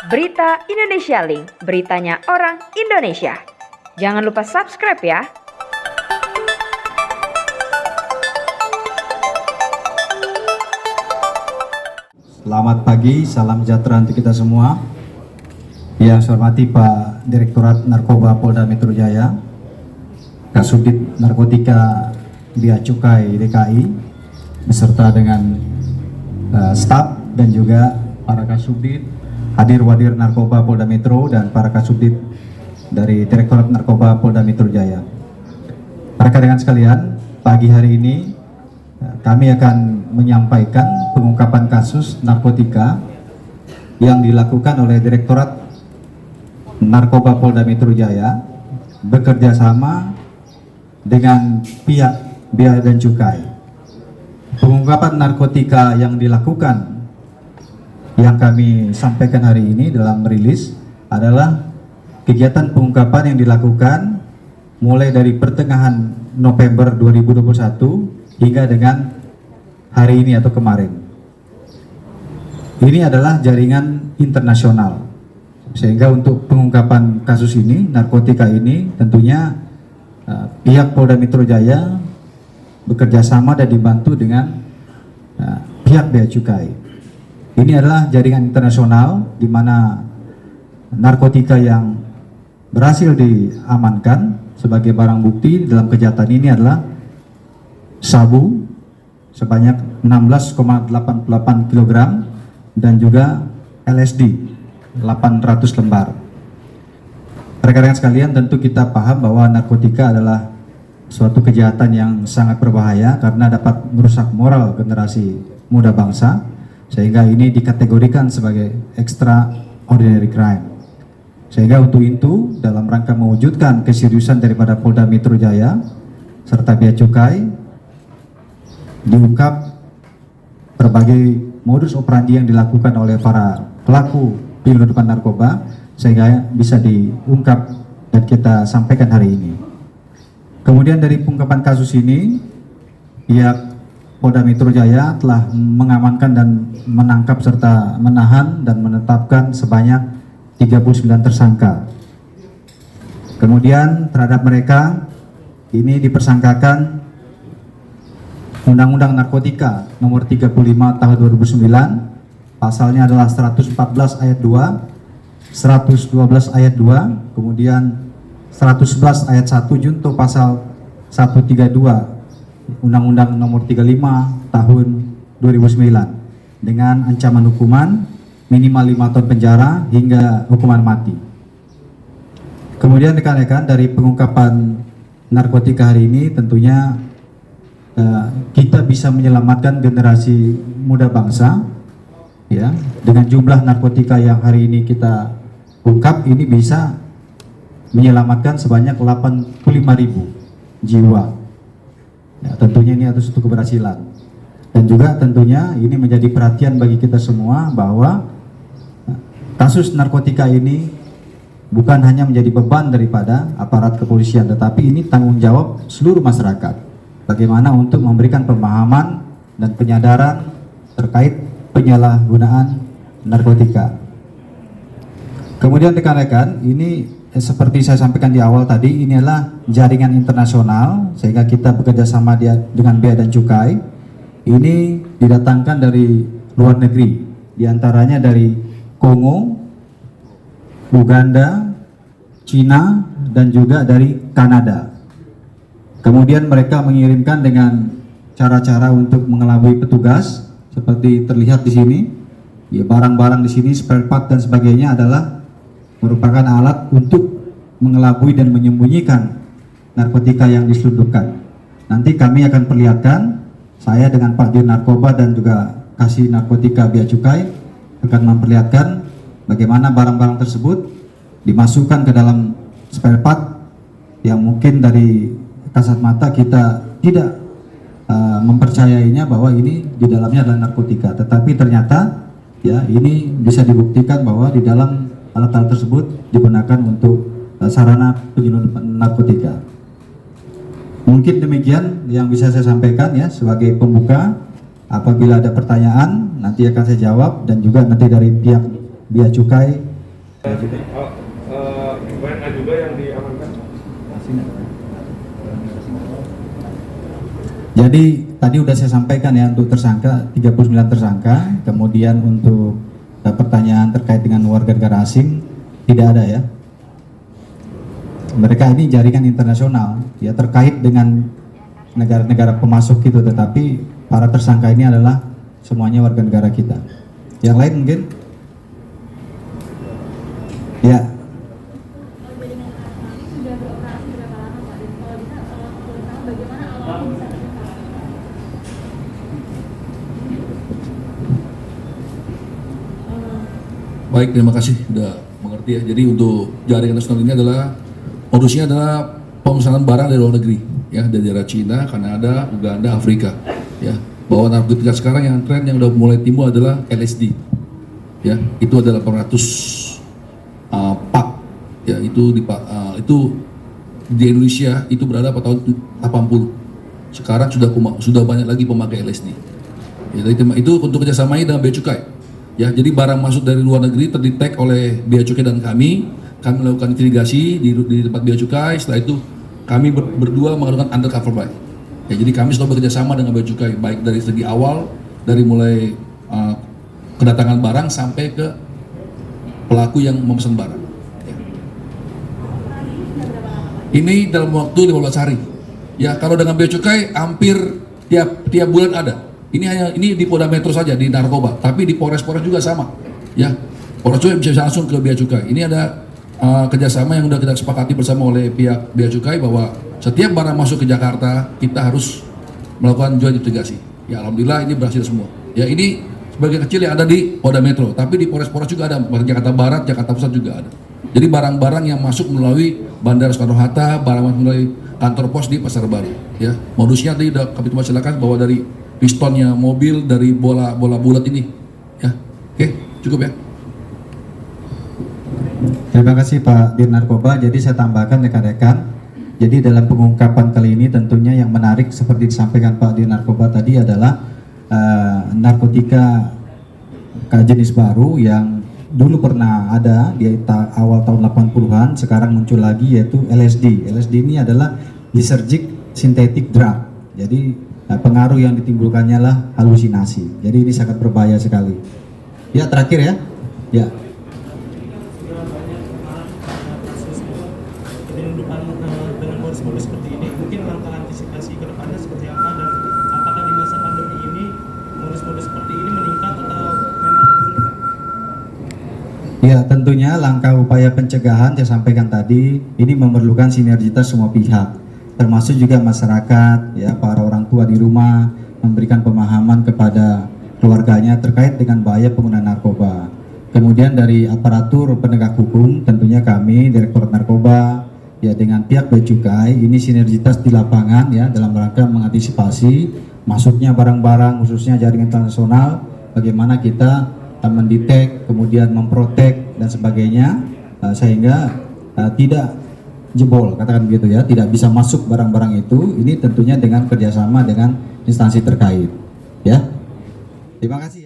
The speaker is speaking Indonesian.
Berita Indonesia Link, beritanya orang Indonesia. Jangan lupa subscribe ya. Selamat pagi, salam sejahtera untuk kita semua. Yang saya hormati Pak Direktorat Narkoba Polda Metro Jaya, Kasubdit Narkotika Bea Cukai DKI, beserta dengan staf dan juga para Kasubdit, hadir-wadir Narkoba Polda Metro dan para Kasubdit dari Direktorat Narkoba Polda Metro Jaya. Rekan-rekan sekalian, pagi hari ini kami akan menyampaikan pengungkapan kasus narkotika yang dilakukan oleh Direktorat Narkoba Polda Metro Jaya bekerja sama dengan pihak Bea dan Cukai. Pengungkapan narkotika yang dilakukan, yang kami sampaikan hari ini dalam rilis, adalah kegiatan pengungkapan yang dilakukan mulai dari pertengahan November 2021 hingga dengan hari ini atau kemarin. Ini adalah jaringan internasional, sehingga untuk pengungkapan kasus ini, narkotika ini, tentunya pihak Polda Metro Jaya bekerja sama dan dibantu dengan pihak Bea Cukai. Ini adalah jaringan internasional di mana narkotika yang berhasil diamankan sebagai barang bukti dalam kejahatan ini adalah sabu sebanyak 16,88 kg dan juga LSD 800 lembar. Rekan-rekan sekalian, tentu kita paham bahwa narkotika adalah suatu kejahatan yang sangat berbahaya karena dapat merusak moral generasi muda bangsa, sehingga ini dikategorikan sebagai extraordinary crime. Sehingga untuk itu, dalam rangka mewujudkan keseriusan daripada Polda Metro Jaya serta Bea Cukai, diungkap berbagai modus operandi yang dilakukan oleh para pelaku penyelundupan narkoba, sehingga bisa diungkap dan kita sampaikan hari ini. Kemudian dari pengungkapan kasus ini, pihak Polda Metro Jaya telah mengamankan dan menangkap serta menahan dan menetapkan sebanyak 39 tersangka. Kemudian terhadap mereka ini dipersangkakan Undang-Undang Narkotika Nomor 35 Tahun 2009, pasalnya adalah 114 ayat 2, 112 ayat 2, kemudian 111 ayat 1 junto pasal 132 Undang-Undang Nomor 35 Tahun 2009 dengan ancaman hukuman minimal 5 tahun penjara hingga hukuman mati. Kemudian rekan-rekan, dari pengungkapan narkotika hari ini tentunya kita bisa menyelamatkan generasi muda bangsa, ya, dengan jumlah narkotika yang hari ini kita ungkap ini bisa menyelamatkan sebanyak 85.000 jiwa. Ya, tentunya ini adalah suatu keberhasilan, dan juga tentunya ini menjadi perhatian bagi kita semua bahwa kasus narkotika ini bukan hanya menjadi beban daripada aparat kepolisian, tetapi ini tanggung jawab seluruh masyarakat. Bagaimana untuk memberikan pemahaman dan penyadaran terkait penyalahgunaan narkotika. Kemudian rekan-rekan, ini seperti saya sampaikan di awal tadi, ini adalah jaringan internasional, sehingga kita bekerja sama dengan Bea dan Cukai. Ini didatangkan dari luar negeri, diantaranya dari Kongo, Uganda, Cina, dan juga dari Kanada. Kemudian mereka mengirimkan dengan cara-cara untuk mengelabui petugas, seperti terlihat di sini. Ya, barang-barang di sini, spare part dan sebagainya adalah merupakan alat untuk mengelabui dan menyembunyikan narkotika yang diselundupkan. Nanti kami akan perlihatkan, saya dengan Pak Dir Narkoba dan juga Kasih Narkotika Bea Cukai akan memperlihatkan bagaimana barang-barang tersebut dimasukkan ke dalam spare part yang mungkin dari kasat mata kita tidak mempercayainya bahwa ini di dalamnya adalah narkotika, tetapi ternyata ya ini bisa dibuktikan bahwa di dalam alat-alat tersebut digunakan untuk sarana penyelundupan narkotika. Mungkin demikian yang bisa saya sampaikan ya sebagai pembuka. Apabila ada pertanyaan nanti akan saya jawab, dan juga nanti dari pihak Bea Cukai WNA juga yang diamankan. Jadi tadi udah saya sampaikan ya untuk tersangka 39 tersangka, kemudian untuk pertanyaan terkait dengan warga negara asing tidak ada ya. Mereka ini jaringan internasional ya terkait dengan negara-negara pemasok itu, tetapi para tersangka ini adalah semuanya warga negara kita. Yang lain mungkin? Ya. Baik, terima kasih sudah mengerti ya. Jadi untuk jaringan nasional ini adalah modusnya adalah pemesanan barang dari luar negeri ya, dari daerah Cina, Kanada, Uganda, Afrika ya. Bahwa narkotika sekarang yang tren yang udah mulai timbul adalah LSD ya. Itu adalah 800 pak ya, itu di Indonesia itu berada pada tahun 80. Sekarang sudah banyak lagi pemakai LSD. Ya, itu untuk kerjasamanya dengan Bea Cukai. Ya, jadi barang masuk dari luar negeri terdetek oleh Bea Cukai dan kami melakukan investigasi di tempat Bea Cukai. Setelah itu kami berdua melakukan undercover buy. Ya, jadi kami sudah bekerja sama dengan Bea Cukai baik dari segi awal, dari mulai kedatangan barang sampai ke pelaku yang memesan barang. Ya. Ini dalam waktu 15 hari. Ya, kalau dengan Bea Cukai hampir tiap bulan ada. Ini di Polda Metro saja di narkoba, tapi di Polres-Polres juga sama. Ya, Polres juga bisa langsung ke Bea Cukai. Ini ada kerjasama yang sudah kita sepakati bersama oleh pihak Bea Cukai bahwa setiap barang masuk ke Jakarta kita harus melakukan joint investigasi. Ya, alhamdulillah ini berhasil semua. Ya, ini sebagian kecil yang ada di Polda Metro, tapi di Polres-Polres juga ada. Jakarta Barat, Jakarta Pusat juga ada. Jadi barang-barang yang masuk melalui Bandara Soekarno-Hatta, barang melalui kantor pos di Pasar Baru. Ya, modusnya tadi sudah kami silakan bahwa dari pistonnya mobil, dari bola bulat ini ya. Oke, cukup ya. Terima kasih Pak Dir Narkoba. Jadi saya tambahkan rekan-rekan, jadi dalam pengungkapan kali ini tentunya yang menarik seperti disampaikan Pak Dir Narkoba tadi adalah narkotika jenis baru yang dulu pernah ada di awal tahun 80-an, sekarang muncul lagi, yaitu LSD. LSD ini adalah lysergic synthetic drug. Jadi pengaruh yang ditimbulkannya lah halusinasi. Jadi ini sangat berbahaya sekali. Ya, terakhir ya. Ya. Dengan modus-modus seperti ini, mungkin langkah antisipasi ke depannya seperti apa, dan apakah di masa pandemi ini modus-modus seperti ini meningkat atau memang menurun? Ya, tentunya langkah upaya pencegahan saya sampaikan tadi ini memerlukan sinergitas semua pihak, termasuk juga masyarakat, ya, para orang tua di rumah memberikan pemahaman kepada keluarganya terkait dengan bahaya penggunaan narkoba. Kemudian dari aparatur penegak hukum, tentunya kami Direktorat Narkoba ya dengan pihak Bea Cukai ini sinergitas di lapangan ya dalam rangka mengantisipasi masuknya barang-barang khususnya jaringan internasional, bagaimana kita mendetek, kemudian memprotek dan sebagainya sehingga tidak jebol, katakan begitu ya, tidak bisa masuk barang-barang itu. Ini tentunya dengan kerjasama dengan instansi terkait ya. Terima kasih.